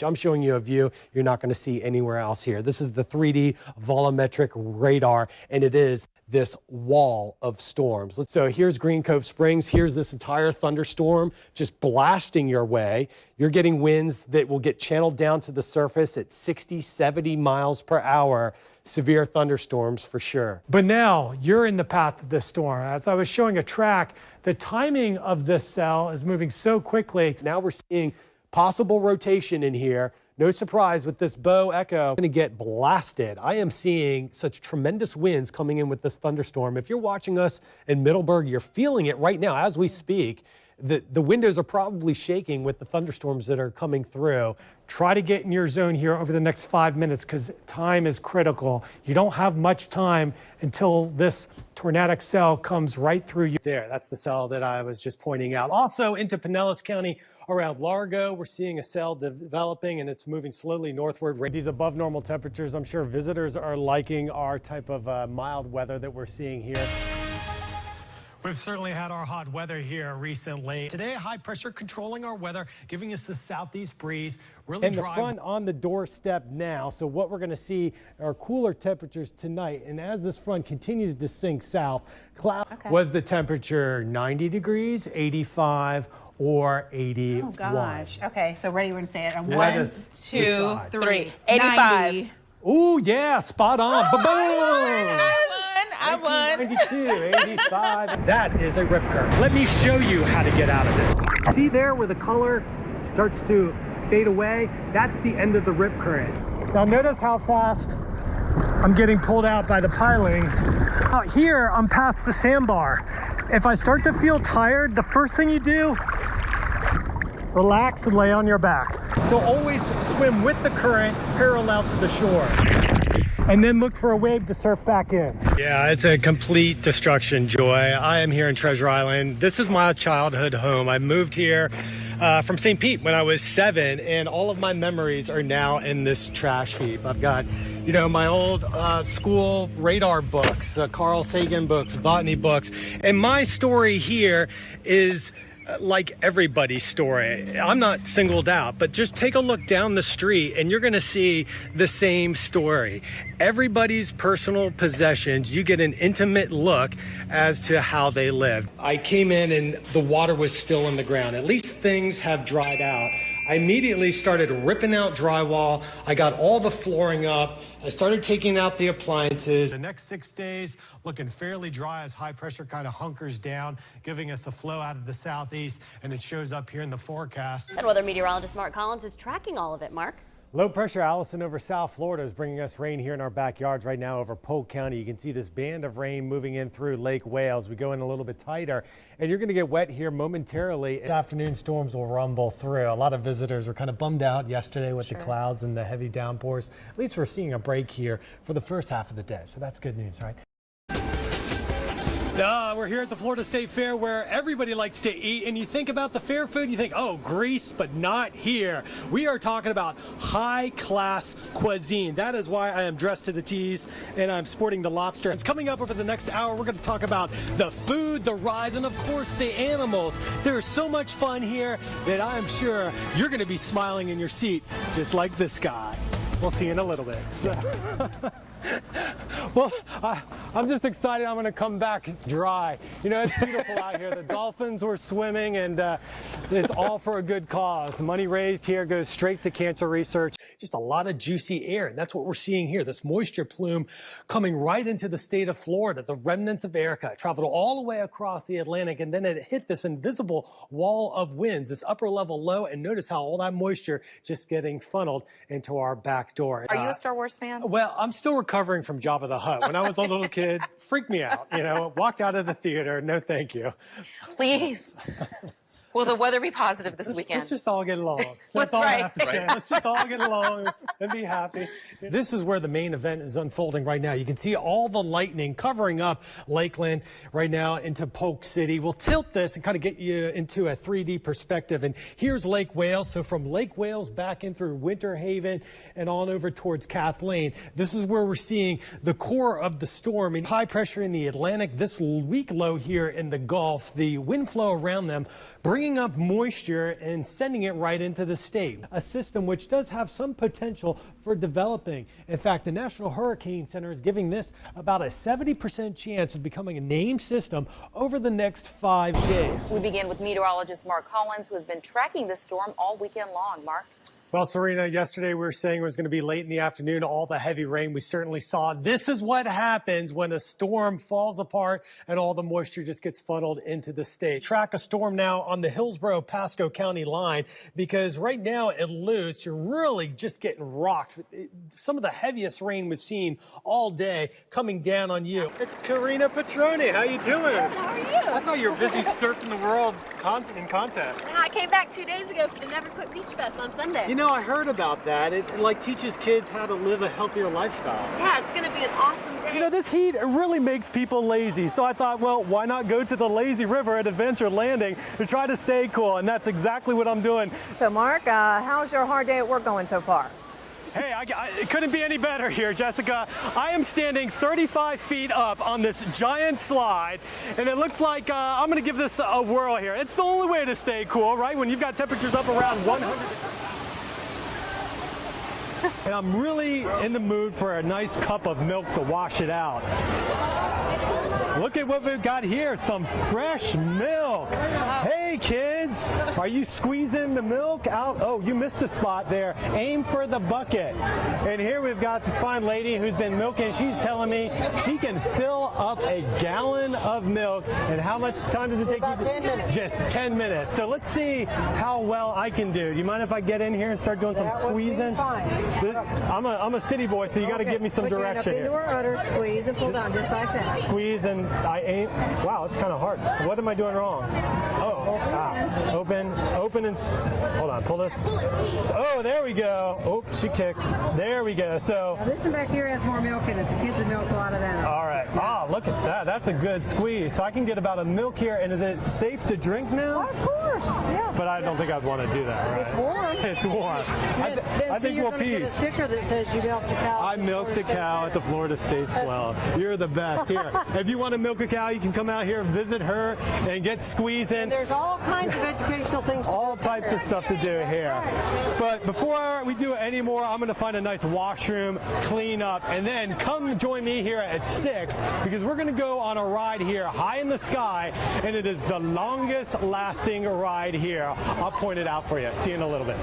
I'm showing you a view you're not going to see anywhere else here. This is the 3D volumetric radar, and it is this wall of storms. So here's Green Cove Springs. Here's this entire thunderstorm just blasting your way. You're getting winds that will get channeled down to the surface at 60, 70 miles per hour. Severe thunderstorms for sure. But now you're in the path of this storm. As I was showing a track, the timing of this cell is moving so quickly. Now we're seeing possible rotation in here. No surprise with this bow echo, going to get blasted. I am seeing such tremendous winds coming in with this thunderstorm. If you're watching us in Middleburg, you're feeling it right now as we speak. The windows are probably shaking with the thunderstorms that are coming through. Try to get in your zone here over the next 5 minutes because time is critical. You don't have much time until this tornadic cell comes right through you. There, that's the cell that I was just pointing out. Also into Pinellas County around Largo, we're seeing a cell developing and it's moving slowly northward. These above normal temperatures, I'm sure visitors are liking our type of mild weather that we're seeing here. We've certainly had our hot weather here recently. Today, high pressure controlling our weather, giving us the southeast breeze. Really dry. And the front on the doorstep now. So what we're going to see are cooler temperatures tonight. And as this front continues to sink south, cloud was the temperature 90 degrees, 85, or 81. Oh gosh. Okay, so ready? We're going to say it on and 1, 2, 3. 85. 90. Ooh, yeah, spot on. I won. 92, 85. That is a rip current. Let me show you how to get out of it. See there where the color starts to fade away? That's the end of the rip current. Now notice how fast I'm getting pulled out by the pilings. Out here, I'm past the sandbar. If I start to feel tired, the first thing you do, relax and lay on your back. So always swim with the current parallel to the shore. And then look for a wave to surf back in. Yeah, it's a complete destruction, Joy. I am here in Treasure Island. This is my childhood home. I moved here from St. Pete when I was 7, and all of my memories are now in this trash heap. I've got, you know, my old school radar books, Carl Sagan books, botany books, and my story here is like everybody's story. I'm not singled out, but just take a look down the street and you're going to see the same story. Everybody's personal possessions, you get an intimate look as to how they live. I came in and the water was still in the ground. At least things have dried out. I immediately started ripping out drywall. I got all the flooring up. I started taking out the appliances. The next 6 days looking fairly dry as high pressure kind of hunkers down, giving us a flow out of the southeast, and it shows up here in the forecast. And weather meteorologist Mark Collins is tracking all of it. Mark? Low pressure Allison over South Florida is bringing us rain here in our backyards right now over Polk County. You can see this band of rain moving in through Lake Wales. We go in a little bit tighter and you're going to get wet here momentarily. This afternoon storms will rumble through. A lot of visitors were kind of bummed out yesterday with the clouds and the heavy downpours. At least we're seeing a break here for the first half of the day. So that's good news, right? We're here at the Florida State Fair where everybody likes to eat, and you think about the fair food, you think, oh, Greece, but not here. We are talking about high-class cuisine. That is why I am dressed to the T's and I'm sporting the lobster. It's coming up over the next hour. We're going to talk about the food, the rides, and of course the animals. There's so much fun here that I'm sure you're going to be smiling in your seat just like this guy. We'll see you in a little bit. Well, I'm just excited I'm going to come back dry. You know, it's beautiful out here. The dolphins were swimming, and it's all for a good cause. The money raised here goes straight to cancer research. Just a lot of juicy air, and that's what we're seeing here. This moisture plume coming right into the state of Florida. The remnants of Erica traveled all the way across the Atlantic, and then it hit this invisible wall of winds, this upper level low, and notice how all that moisture just getting funneled into our back door. Are you a Star Wars fan? Well, I'm still recovering from Jabba the Hutt. When I was a little kid, freaked me out, you know, walked out of the theater. No, thank you. Please. Will the weather be positive this weekend? Let's just all get along. That's all I have to say. Let's just all get along and be happy. This is where the main event is unfolding right now. You can see all the lightning covering up Lakeland right now into Polk City. We'll tilt this and kind of get you into a 3D perspective. And here's Lake Wales. So from Lake Wales back in through Winter Haven and on over towards Kathleen, this is where we're seeing the core of the storm. And high pressure in the Atlantic, this weak low here in the Gulf, the wind flow around them bringing bringing up moisture and sending it right into the state. A system which does have some potential for developing. In fact, the National Hurricane Center is giving this about a 70% chance of becoming a named system over the next 5 days. We begin with meteorologist Mark Collins, who has been tracking this storm all weekend long. Mark? Well, Serena, yesterday we were saying it was going to be late in the afternoon, all the heavy rain we certainly saw. This is what happens when a storm falls apart and all the moisture just gets funneled into the state. Track a storm now on the Hillsborough-Pasco County line, because right now at Lutz, you're really just getting rocked. Some of the heaviest rain we've seen all day coming down on you. It's Karina Petroni. How you doing? Good, how are you? I thought you were busy surfing the world in contest. I came back 2 days ago for the Never Quit Beach Fest on Sunday. You know, I heard about that. It like teaches kids how to live a healthier lifestyle. Yeah, it's going to be an awesome day. You know, this heat really makes people lazy. So I thought, well, why not go to the lazy river at Adventure Landing to try to stay cool? And that's exactly what I'm doing. So, Mark, how's your hard day at work going so far? Hey, it couldn't be any better here, Jessica. I am standing 35 feet up on this giant slide, and it looks like I'm going to give this a whirl here. It's the only way to stay cool, right? When you've got temperatures up around 100. And I'm really in the mood for a nice cup of milk to wash it out. Look at what we've got here, some fresh milk. Hey kids, are you squeezing the milk out? Oh, you missed a spot there. Aim for the bucket. And here we've got this fine lady who's been milking. She's telling me she can fill up a gallon of milk. And how much time does it take? About 10 minutes. Just 10 minutes. So let's see how well I can do. Do you mind if I get in here and start doing some squeezing? Fine. I'm a city boy, so you got to give me some direction here. Put your hand up into her udder, squeeze, and pull down just like that. Squeeze and I aim. Wow, it's kind of hard. What am I doing wrong? Oh, open, and hold on, pull this. Oh, there we go. Oh, she kicked. There we go. So Now, this one back here has more milk in it. The kids have milked a lot of that. all right. Ah, look at that. That's a good squeeze. So I can get about a milk here. And is it safe to drink now? Of course, yeah. But I don't think I'd want to do that, right? It's warm. It's warm. I think we'll You're going to get a peace. sticker that says you milked a cow. I milked a cow at the Florida State Swell. You're the best. Here, if you want to milk a cow, you can come out here, visit her, and get squeezing. And there's all kinds of educational things to do. All types of stuff to do here. But before we do any more, I'm going to find a nice washroom, clean up, and then come join me here at 6, because we're going to go on a ride here high in the sky, and it is the longest lasting ride here. I'll point it out for you. See you in a little bit.